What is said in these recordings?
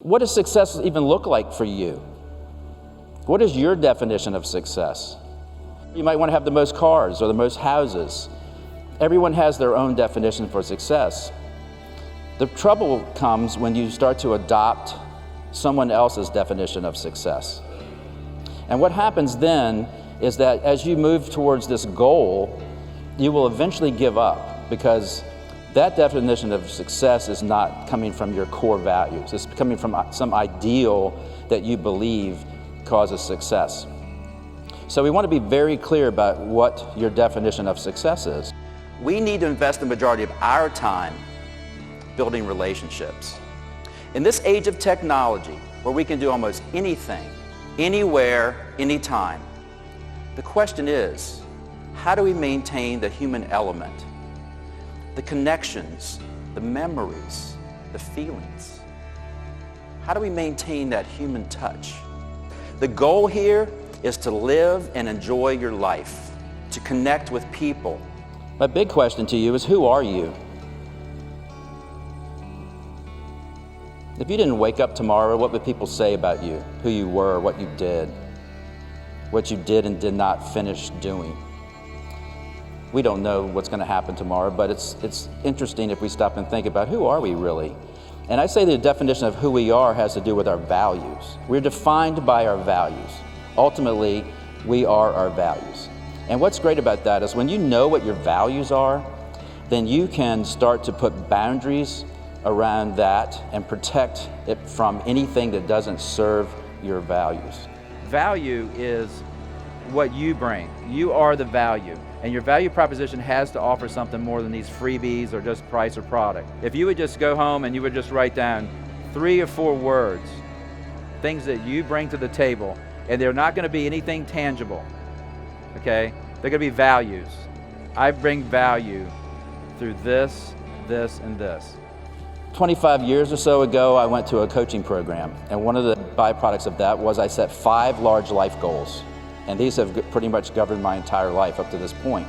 what does success even look like for you? What is your definition of success? You might want to have the most cars or the most houses. Everyone has their own definition for success. The trouble comes when you start to adopt someone else's definition of success. And what happens then is that as you move towards this goal, you will eventually give up, because that definition of success is not coming from your core values. It's coming from some ideal that you believe causes success. So we want to be very clear about what your definition of success is. We need to invest the majority of our time building relationships. In this age of technology, where we can do almost anything, anywhere, anytime, the question is, how do we maintain the human element, the connections, the memories, the feelings? How do we maintain that human touch? The goal here is to live and enjoy your life, to connect with people. My big question to you is, who are you? If you didn't wake up tomorrow, what would people say about you, who you were, what you did and did not finish doing? We don't know what's going to happen tomorrow, but it's interesting if we stop and think about, who are we really? And I say the definition of who we are has to do with our values. We're defined by our values. Ultimately, we are our values. And what's great about that is when you know what your values are, then you can start to put boundaries around that and protect it from anything that doesn't serve your values. Value is what you bring. You are the value. And your value proposition has to offer something more than these freebies or just price or product. If you would just go home and you would just write down 3 or 4 words, things that you bring to the table, and they're not going to be anything tangible, okay? They're going to be values. I bring value through this, this, and this. 25 years or so ago, I went to a coaching program, and one of the byproducts of that was I set 5 large life goals. And these have pretty much governed my entire life up to this point.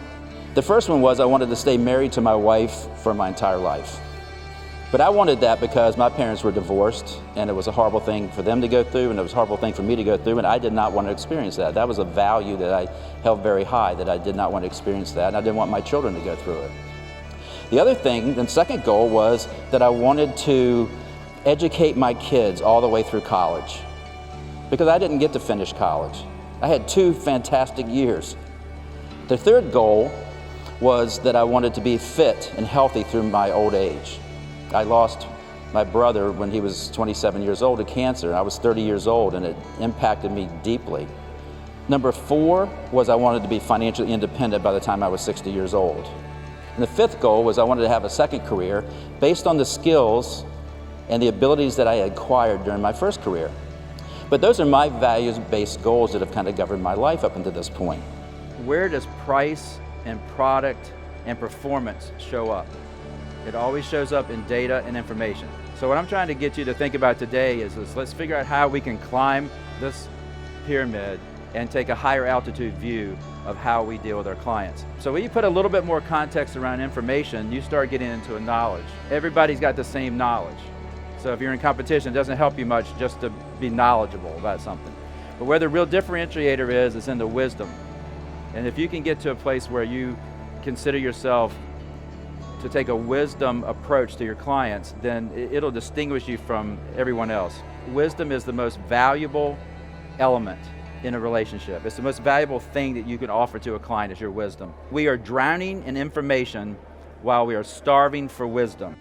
The first one was I wanted to stay married to my wife for my entire life. But I wanted that because my parents were divorced, and it was a horrible thing for them to go through, and it was a horrible thing for me to go through, and I did not want to experience that. That was a value that I held very high, that I did not want to experience that, and I didn't want my children to go through it. The other thing, the second goal, was that I wanted to educate my kids all the way through college, because I didn't get to finish college. I had 2 fantastic years. The third goal was that I wanted to be fit and healthy through my old age. I lost my brother when he was 27 years old to cancer. I was 30 years old, and it impacted me deeply. Number 4 was I wanted to be financially independent by the time I was 60 years old. And the 5th goal was I wanted to have a second career based on the skills and the abilities that I had acquired during my first career. But those are my values-based goals that have kind of governed my life up until this point. Where does price and product and performance show up? It always shows up in data and information. So what I'm trying to get you to think about today is let's figure out how we can climb this pyramid and take a higher altitude view of how we deal with our clients. So when you put a little bit more context around information, you start getting into a knowledge. Everybody's got the same knowledge. So if you're in competition, it doesn't help you much just to be knowledgeable about something. But where the real differentiator is in the wisdom. And if you can get to a place where you consider yourself to take a wisdom approach to your clients, then it'll distinguish you from everyone else. Wisdom is the most valuable element in a relationship. It's the most valuable thing that you can offer to a client is your wisdom. We are drowning in information while we are starving for wisdom.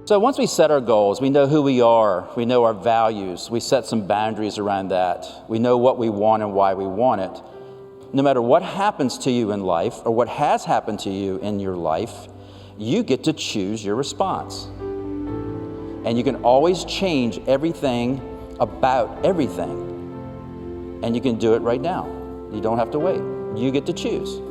So once we set our goals, we know who we are, we know our values, we set some boundaries around that, we know what we want and why we want it. No matter what happens to you in life or what has happened to you in your life, You get to choose your response. And you can always change everything about everything. And you can do it right now. You don't have to wait. You get to choose.